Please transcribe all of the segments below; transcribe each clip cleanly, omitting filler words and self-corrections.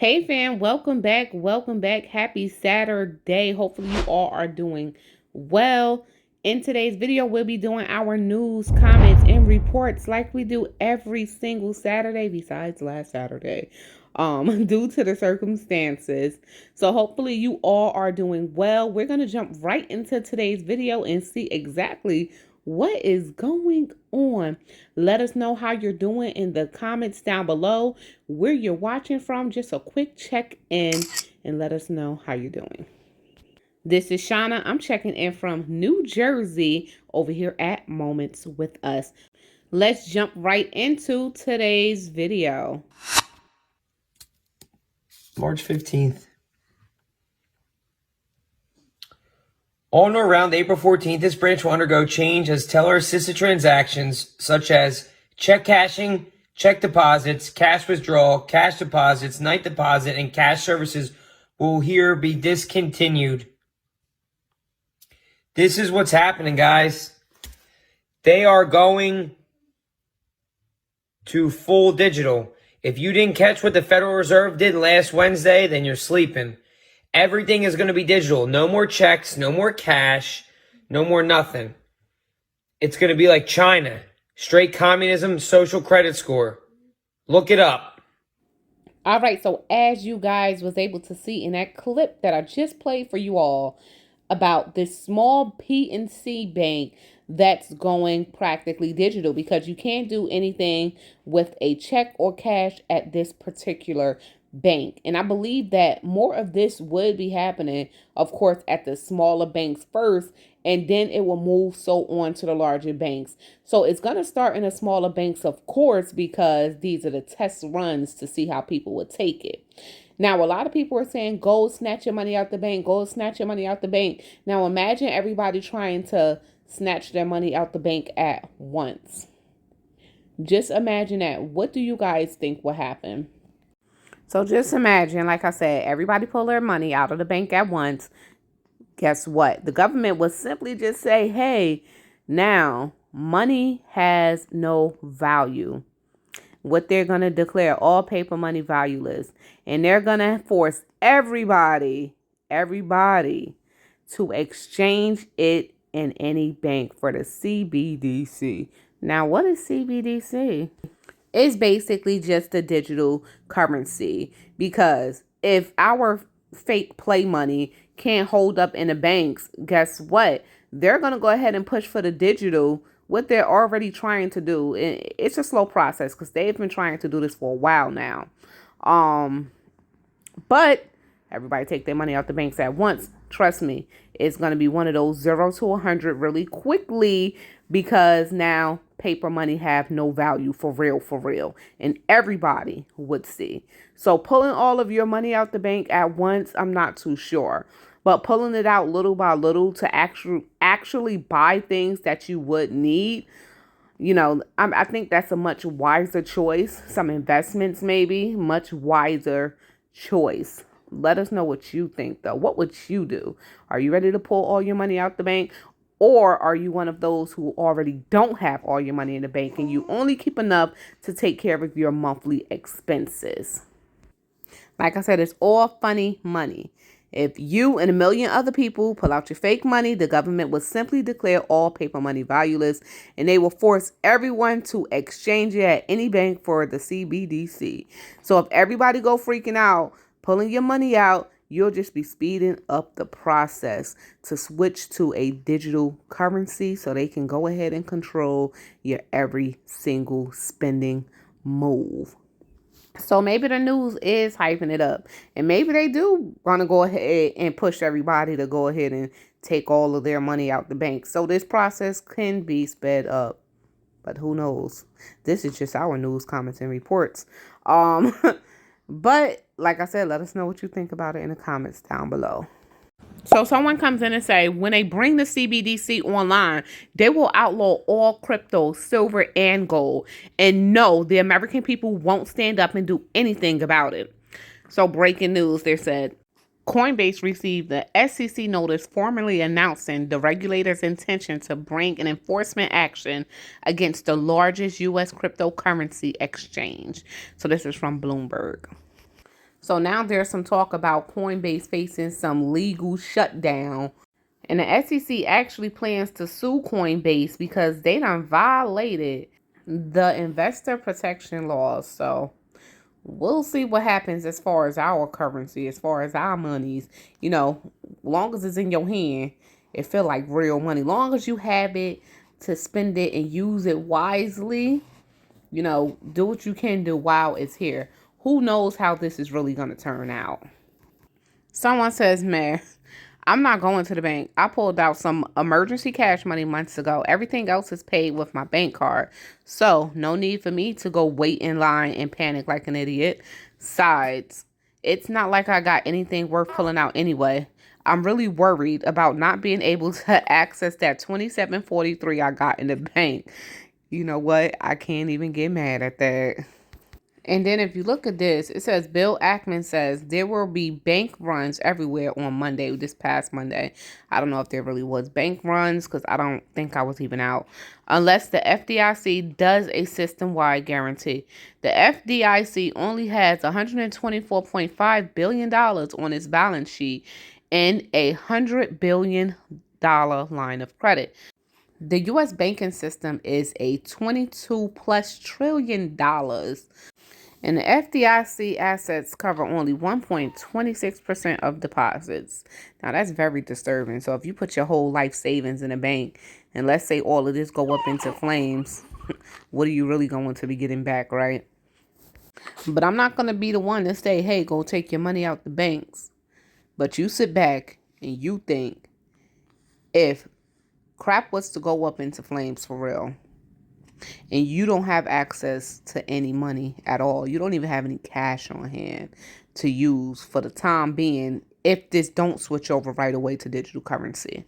Hey fam, welcome back. Welcome back. Happy Saturday. Hopefully you all are doing well. In today's video, we'll be doing our news, comments, and reports like we do every single Saturday besides last Saturday. Due to the circumstances. So hopefully you all are doing well. We're going to jump right into today's video and see exactly what is going on. Let us know how you're doing in the comments down below, where you're watching from, just a quick check in, and let us know how you're doing. This is Shauna. I'm checking in from New Jersey over here at Moments with Us. Let's jump right into today's video. March 15th. On or around April 14th, this branch will undergo change as teller-assisted transactions such as check cashing, check deposits, cash withdrawal, cash deposits, night deposit, and cash services will here be discontinued. This is what's happening, guys. They are going to full digital. If you didn't catch what the Federal Reserve did last Wednesday, then you're sleeping. Everything is going to be digital. No more checks, no more cash, no more nothing. It's going to be like China. Straight communism, social credit score. Look it up. All right, so as you guys was able to see in that clip that I just played for you all about this small PNC bank that's going practically digital because you can't do anything with a check or cash at this particular bank. And I believe that more of this would be happening, of course, at the smaller banks first, and then it will move so on to the larger banks. So it's going to start in the smaller banks, of course, because these are the test runs to see how people would take it. Now, a lot of people are saying, go snatch your money out the bank, go snatch your money out the bank. Now, imagine everybody trying to snatch their money out the bank at once. Just imagine that. What do you guys think will happen? So just imagine, like I said, everybody pull their money out of the bank at once. Guess what? The government would simply just say, hey, now money has no value. What they're going to declare all paper money valueless. And they're going to force everybody to exchange it in any bank for the CBDC. Now, what is CBDC? It's basically just a digital currency, because if our fake play money can't hold up in the banks, guess what? They're going to go ahead and push for the digital, what they're already trying to do. It's a slow process because they've been trying to do this for a while now. But everybody take their money out the banks at once. Trust me, it's going to be one of those 0 to 100 really quickly, because now paper money have no value for real, and everybody would see. So pulling all of your money out the bank at once, I'm not too sure, but pulling it out little by little to actually buy things that you would need, you know, I think that's a much wiser choice. Some investments, maybe much wiser choice. Let us know what you think, though. What would you do? Are you ready to pull all your money out the bank? Or are you one of those who already don't have all your money in the bank and you only keep enough to take care of your monthly expenses? Like I said, it's all funny money. If you and a million other people pull out your fake money, the government will simply declare all paper money valueless, and they will force everyone to exchange it at any bank for the CBDC. So if everybody go freaking out, pulling your money out, you'll just be speeding up the process to switch to a digital currency so they can go ahead and control your every single spending move. So maybe the news is hyping it up, and maybe they do want to go ahead and push everybody to go ahead and take all of their money out the bank. So this process can be sped up, but who knows? This is just our news, comments, and reports. But like I said, let us know what you think about it in the comments down below. So someone comes in and say, when they bring the CBDC online, they will outlaw all crypto, silver, and gold. And no, the American people won't stand up and do anything about it. So breaking news, they said, Coinbase received the SEC notice formally announcing the regulator's intention to bring an enforcement action against the largest U.S. cryptocurrency exchange. So this is from Bloomberg. So now there's some talk about Coinbase facing some legal shutdown. And the SEC actually plans to sue Coinbase because they done violated the investor protection laws. So we'll see what happens as far as our currency, as far as our monies. Long as it's in your hand, it feel like real money. Long as you have it to spend it and use it wisely, do what you can do while it's here. Who knows how this is really going to turn out? Someone says, man, I'm not going to the bank. I pulled out some emergency cash money months ago. Everything else is paid with my bank card. So no need for me to go wait in line and panic like an idiot. Sides, it's not like I got anything worth pulling out anyway. I'm really worried about not being able to access that 2743 I got in the bank. You know what? I can't even get mad at that. And then if you look at this, it says Bill Ackman says there will be bank runs everywhere on Monday, this past Monday. I don't know if there really was bank runs because I don't think I was even out. Unless the FDIC does a system-wide guarantee. The FDIC only has $124.5 billion on its balance sheet and a $100 billion line of credit. The U.S. banking system is a 22 plus trillion dollars. And the FDIC assets cover only 1.26% of deposits. Now, that's very disturbing. So if you put your whole life savings in a bank, and let's say all of this go up into flames, what are you really going to be getting back, right? But I'm not going to be the one to say, hey, go take your money out the banks. But you sit back and you think, if crap was to go up into flames for real, and you don't have access to any money at all, you don't even have any cash on hand to use for the time being, if this don't switch over right away to digital currency,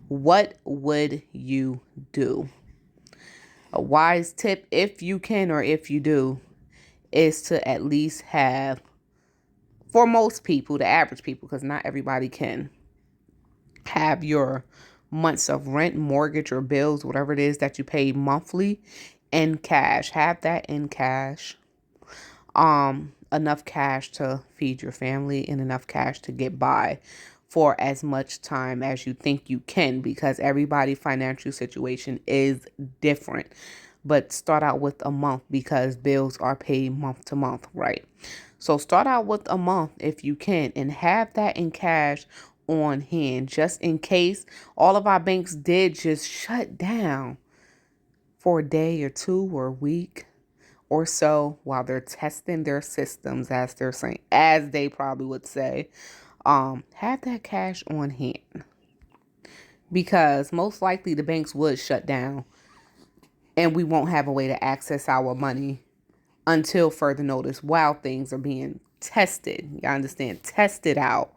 what would you do? A wise tip, if you can or if you do, is to at least have, for most people, the average people, because not everybody can, have your months of rent, mortgage, or bills, whatever it is that you pay monthly, in cash. Have that in cash. Enough cash to feed your family and enough cash to get by for as much time as you think you can, because everybody's financial situation is different. But start out with a month because bills are paid month to month, right? So start out with a month if you can and have that in cash on hand, just in case all of our banks did just shut down for a day or two or a week or so while they're testing their systems, as they're saying, as they probably would say. Have that cash on hand, because most likely the banks would shut down and we won't have a way to access our money until further notice, while things are being tested. You understand? Tested out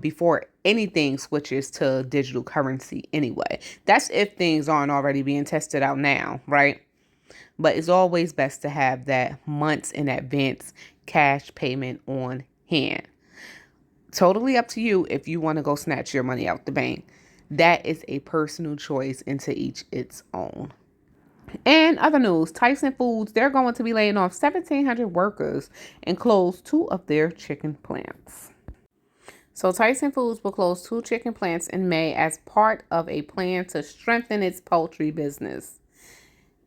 before anything switches to digital currency anyway. That's if things aren't already being tested out now, right? But it's always best to have that months in advance cash payment on hand. Totally up to you if you want to go snatch your money out the bank. That is a personal choice, and to each its own. And other news, Tyson Foods, they're going to be laying off 1,700 workers and close 2 of their chicken plants. So Tyson Foods will close 2 chicken plants in May as part of a plan to strengthen its poultry business.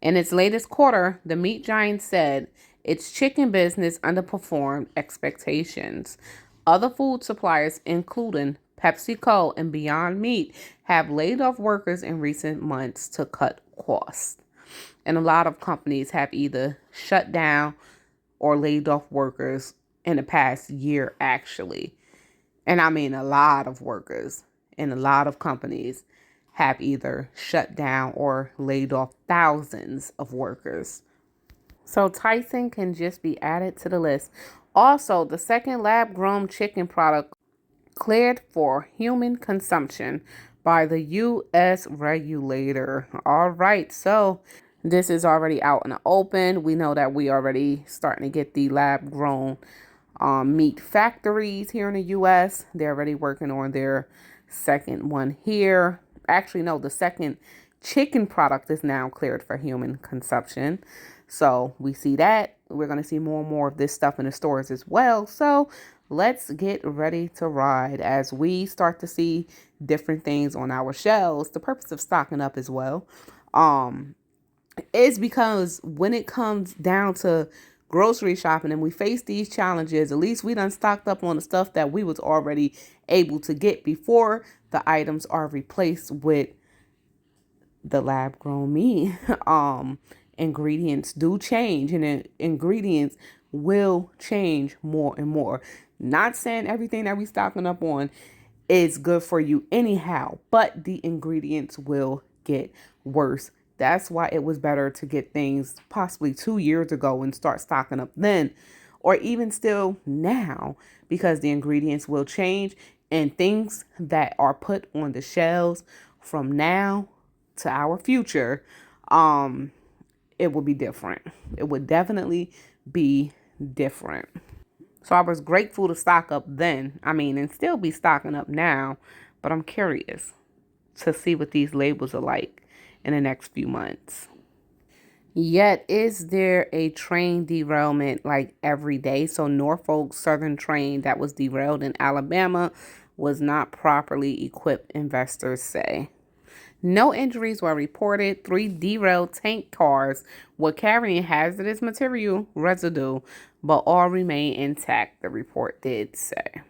In its latest quarter, the meat giant said its chicken business underperformed expectations. Other food suppliers, including PepsiCo and Beyond Meat, have laid off workers in recent months to cut costs. And a lot of companies have either shut down or laid off workers in the past year, actually. And I mean, a lot of workers in a lot of companies have either shut down or laid off thousands of workers. So Tyson can just be added to the list. Also, the second lab-grown chicken product cleared for human consumption by the U.S. regulator. All right, so this is already out in the open. We know that we already starting to get the lab-grown meat factories here in the U.S. They're already working on their second one here. Actually, no, the second chicken product is now cleared for human consumption. So we see that. We're going to see more and more of this stuff in the stores as well. So let's get ready to ride as we start to see different things on our shelves. The purpose of stocking up as well is because when it comes down to grocery shopping and we face these challenges, at least we done stocked up on the stuff that we was already able to get before the items are replaced with the lab grown meat. Ingredients do change, and ingredients will change more and more. Not saying everything that we stocking up on is good for you anyhow, but the ingredients will get worse. That's why it was better to get things possibly 2 years ago and start stocking up then, or even still now, because the ingredients will change and things that are put on the shelves from now to our future, it will be different. It would definitely be different. So I was grateful to stock up then. I mean, and still be stocking up now, but I'm curious to see what these labels are like in the next few months. Yet, is there a train derailment like every day? So Norfolk Southern train that was derailed in Alabama was not properly equipped, investors say. No injuries were reported. 3 derailed tank cars were carrying hazardous material residue, but all remain intact, the report did say.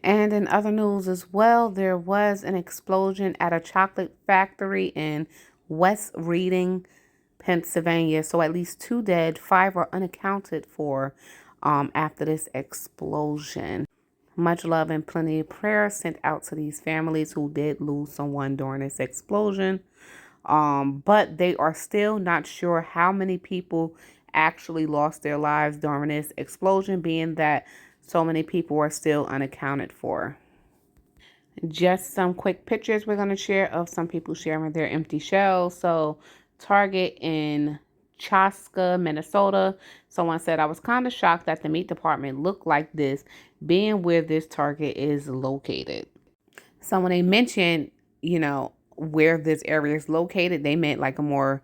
And in other news as well, there was an explosion at a chocolate factory in West Reading, Pennsylvania. So at least 2 dead, 5 are unaccounted for after this explosion. Much love and plenty of prayer sent out to these families who did lose someone during this explosion. But they are still not sure how many people actually lost their lives during this explosion, being that so many people are still unaccounted for. Just some quick pictures we're going to share of some people sharing their empty shells. So Target in Chaska, Minnesota. Someone said, I was kind of shocked that the meat department looked like this, being where this Target is located. So when they mentioned, where this area is located, they meant like a more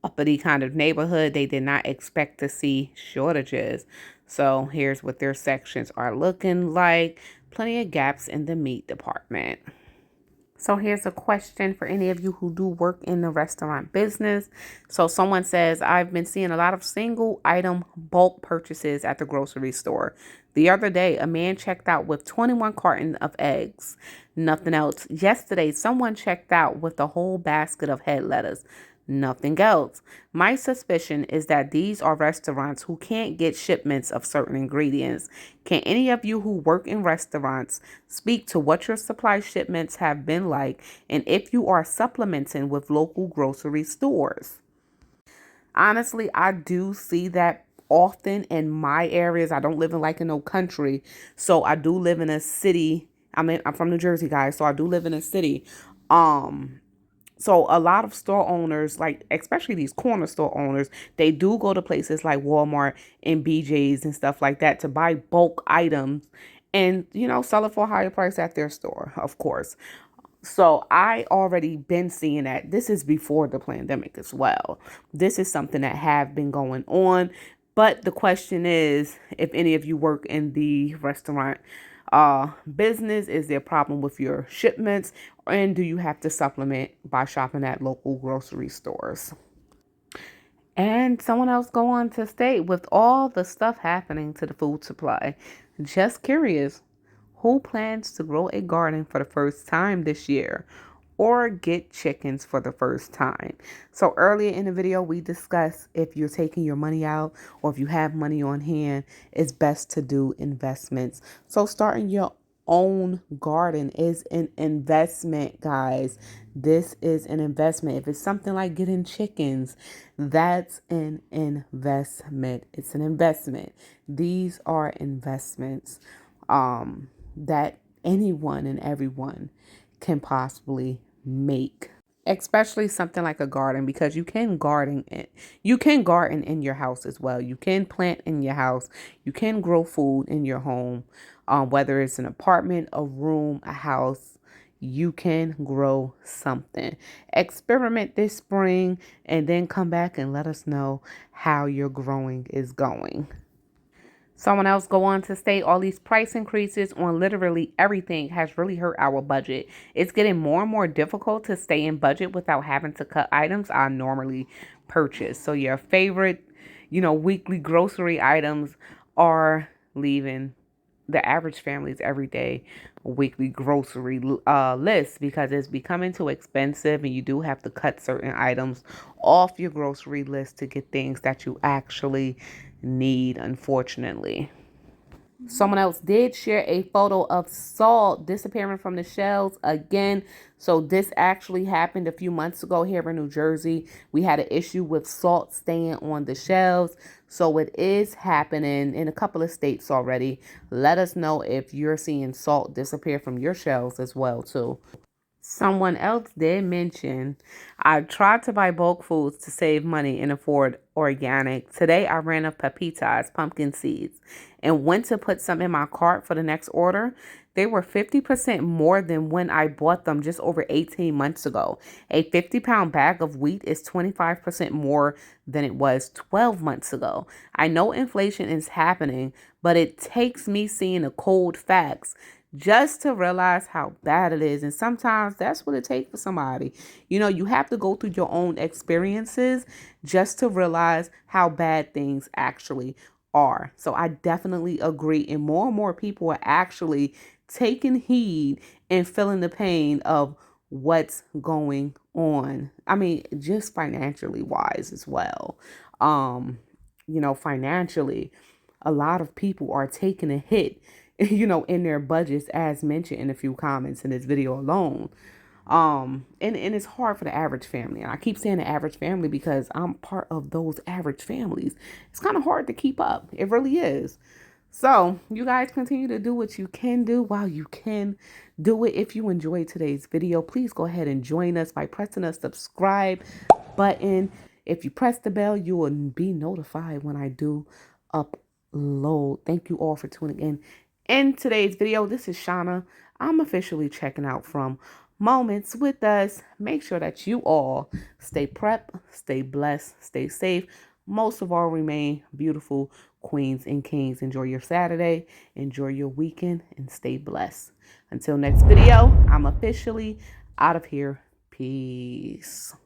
uppity kind of neighborhood. They did not expect to see shortages. So here's what their sections are looking like. Plenty of gaps in the meat department. So here's a question for any of you who do work in the restaurant business. So someone says, I've been seeing a lot of single item bulk purchases at the grocery store. The other day, a man checked out with 21 cartons of eggs. Nothing else. Yesterday, someone checked out with a whole basket of head lettuce. Nothing else. My suspicion is that these are restaurants who can't get shipments of certain ingredients. Can any of you who work in restaurants speak to what your supply shipments have been like and if you are supplementing with local grocery stores? Honestly, I do see that often in my areas. I don't live in like in no country, so I do live in a city. I'm from New Jersey, guys, so I do live in a city. So a lot of store owners, like especially these corner store owners, they do go to places like Walmart and BJ's and stuff like that to buy bulk items and, sell it for a higher price at their store, of course. So I already been seeing that. This is before the pandemic as well. This is something that have been going on. But the question is, if any of you work in the restaurant business, is there a problem with your shipments, and do you have to supplement by shopping at local grocery stores? And someone else go on to state, with all the stuff happening to the food supply, just curious, who plans to grow a garden for the first time this year or get chickens for the first time? So earlier in the video, we discussed if you're taking your money out or if you have money on hand, it's best to do investments. So starting your own garden is an investment, guys. This is an investment. If it's something like getting chickens, that's an investment. It's an investment. These are investments that anyone and everyone can possibly make, especially something like a garden, because you can garden it. You can garden in your house as well. You can plant in your house. You can grow food in your home, whether it's an apartment, a room, a house. you can grow something. Experiment this spring and then come back and let us know how your growing is going. Someone else go on to state all these price increases on literally everything has really hurt our budget. It's getting more and more difficult to stay in budget without having to cut items I normally purchase. So your favorite, weekly grocery items are leaving the average family's everyday weekly grocery list because it's becoming too expensive and you do have to cut certain items off your grocery list to get things that you actually need, unfortunately. Someone else did share a photo of salt disappearing from the shelves again. So this actually happened a few months ago here in New Jersey. We had an issue with salt staying on the shelves. So it is happening in a couple of states already. Let us know if you're seeing salt disappear from your shelves as well too. Someone else did mention, I tried to buy bulk foods to save money and afford organic. Today I ran up pepitas, pumpkin seeds, and went to put some in my cart for the next order. They were 50% more than when I bought them just over 18 months ago. A 50-pound bag of wheat is 25% more than it was 12 months ago. I know inflation is happening, but it takes me seeing the cold facts just to realize how bad it is. And sometimes that's what it takes for somebody. You have to go through your own experiences just to realize how bad things actually are. So I definitely agree. And more people are actually taking heed and feeling the pain of what's going on. I mean, just financially wise as well. Financially, a lot of people are taking a hit in their budgets, as mentioned in a few comments in this video alone. And it's hard for the average family. And I keep saying the average family because I'm part of those average families. It's kind of hard to keep up. It really is. So you guys continue to do what you can do while you can do it. If you enjoyed today's video, please go ahead and join us by pressing the subscribe button. If you press the bell, you will be notified when I do upload. Thank you all for tuning in today's video. This is Shauna. I'm officially checking out from Moments with Us. Make sure that you all stay prepped, stay blessed, stay safe. Most of all, remain beautiful queens and kings. Enjoy your Saturday, enjoy your weekend, and stay blessed. Until next video, I'm officially out of here. Peace.